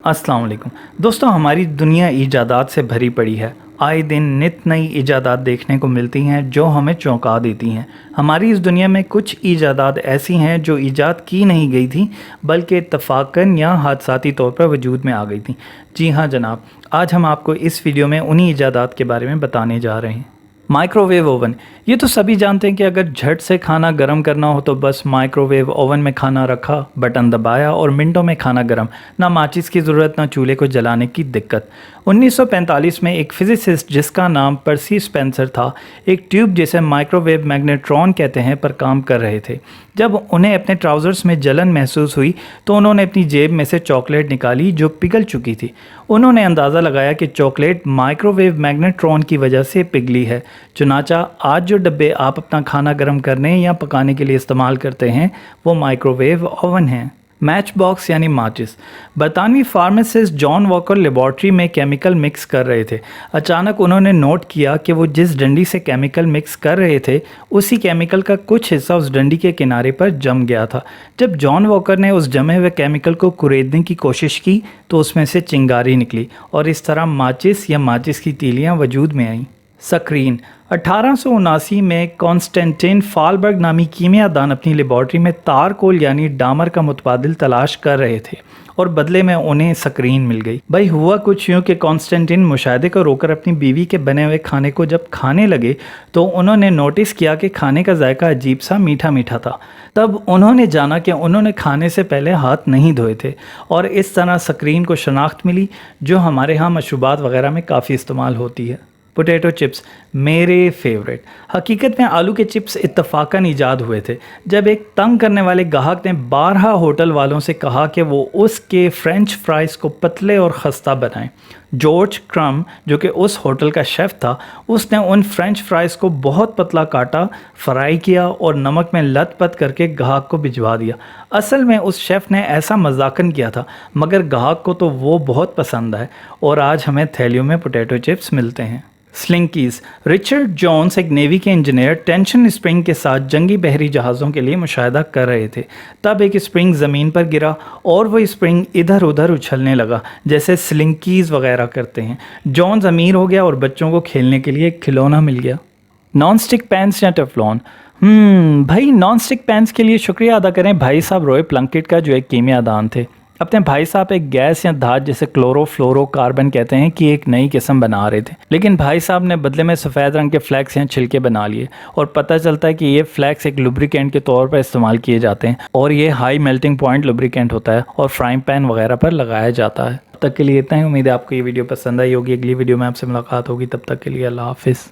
अस्सलाम वालेकुम दोस्तों, हमारी दुनिया ईजादात से भरी पड़ी है। आए दिन नित नई ईजादात देखने को मिलती हैं जो हमें चौंका देती हैं। हमारी इस दुनिया में कुछ ईजादात ऐसी हैं जो ईजाद की नहीं गई थी बल्कि इत्तफाकन या हादसाती तौर पर वजूद में आ गई थी। जी हाँ जनाब, आज हम आपको इस वीडियो में उन्हीं ईजादात के बारे में बताने जा रहे हैं। माइक्रोवेव ओवन, ये तो सभी जानते हैं कि अगर झट से खाना गर्म करना हो तो बस माइक्रोवेव ओवन में खाना रखा, बटन दबाया और मिनटों में खाना गर्म। ना माचिस की ज़रूरत, ना चूल्हे को जलाने की दिक्कत। 1945 में एक फिजिसिस्ट जिसका नाम पर्सी स्पेंसर था, एक ट्यूब जिसे माइक्रोवेव मैग्नेट्रॉन कहते हैं पर काम कर रहे थे। जब उन्हें अपने ट्राउज़र्स में जलन महसूस हुई तो उन्होंने अपनी जेब में से चॉकलेट निकाली जो पिघल चुकी थी। उन्होंने अंदाज़ा लगाया कि चॉकलेट माइक्रोवेव मैग्नेट्रॉन की वजह से पिघली है। चुनाचा आज जो डब्बे आप अपना खाना गर्म करने या पकाने के लिए इस्तेमाल करते हैं वो माइक्रोवेव ओवन हैं। मैच बॉक्स यानी माचिस। बरतानवी फार्मासिस्ट जॉन वॉकर लेबॉर्ट्री में केमिकल मिक्स कर रहे थे। अचानक उन्होंने नोट किया कि वो जिस डंडी से केमिकल मिक्स कर रहे थे उसी केमिकल का कुछ हिस्सा उस डंडी के किनारे पर जम गया था। जब जॉन वॉकर ने उस जमे हुए केमिकल को कुरेदने की कोशिश की तो उसमें से चिंगारी निकली और इस तरह माचिस या माचिस की तीलियाँ वजूद में आईं। स्क्रीन। 1879 में कॉन्स्टेंटिन फालबर्ग नामी कीमियादान अपनी लेबॉर्ट्री में तारकोल यानी डामर का मुतबादिल तलाश कर रहे थे और बदले में उन्हें स्क्रीन मिल गई। भाई हुआ कुछ यूँ कि कॉन्स्टेंटिन मुशाहदे को रोकर अपनी बीवी के बने हुए खाने को जब खाने लगे तो उन्होंने नोटिस किया कि खाने का जायका अजीब सा मीठा मीठा था। तब उन्होंने जाना कि उन्होंने खाने से पहले हाथ नहीं धोए थे और इस तरह स्क्रीन को शनाख्त मिली जो हमारे यहाँ मशरूबात वगैरह में काफ़ी इस्तेमाल होती है। पोटैटो चिप्स मेरे फेवरेट। हकीकत में आलू के चिप्स इत्तफाकन ईजाद हुए थे जब एक तंग करने वाले ग्राहक ने 12 होटल वालों से कहा कि वो उसके फ्रेंच फ्राइज़ को पतले और खस्ता बनाएं। जॉर्ज क्रम जो कि उस होटल का शेफ़ था, उसने उन फ्रेंच फ्राइज़ को बहुत पतला काटा, फ्राई किया और नमक में लथपथ करके ग्राहक को भिजवा दिया। असल में उस शेफ़ ने ऐसा मजाकन किया था मगर ग्राहक को तो वो बहुत पसंद आए और आज हमें थैलियों में पोटैटो चिप्स मिलते हैं। स्लिंकीज़। रिचर्ड जोन्स एक नेवी के इंजीनियर टेंशन स्प्रिंग के साथ जंगी बहरी जहाज़ों के लिए मुशाहिदा कर रहे थे। तब एक स्प्रिंग ज़मीन पर गिरा और वह स्प्रिंग इधर उधर उछलने लगा जैसे स्लिंकीज़ वगैरह करते हैं। जोन्स अमीर हो गया और बच्चों को खेलने के लिए एक खिलौना मिल गया। नॉन स्टिक पैंस या टेफ्लॉन। भाई नॉन स्टिक पैंस के लिए शुक्रिया अदा करें भाई साहब रॉय प्लंकेट का जो एक कीमियादान थे। अपने भाई साहब एक गैस या धात जिसे क्लोरोफ्लोरोकार्बन कहते हैं की एक नई किस्म बना रहे थे, लेकिन भाई साहब ने बदले में सफ़ेद रंग के फ्लैक्स या छिलके बना लिए और पता चलता है कि ये फ्लैक्स एक लुब्रिकेंट के तौर पर इस्तेमाल किए जाते हैं और ये हाई मेल्टिंग पॉइंट लुब्रिकेंट होता है और फ्राइंग पैन वगैरह पर लगाया जाता है। तब तक के लिए इतना ही। उम्मीद है आपको ये वीडियो पसंद आई होगी। अगली वीडियो में आपसे मुलाकात होगी, तब तक के लिए अल्लाह हाफिज़।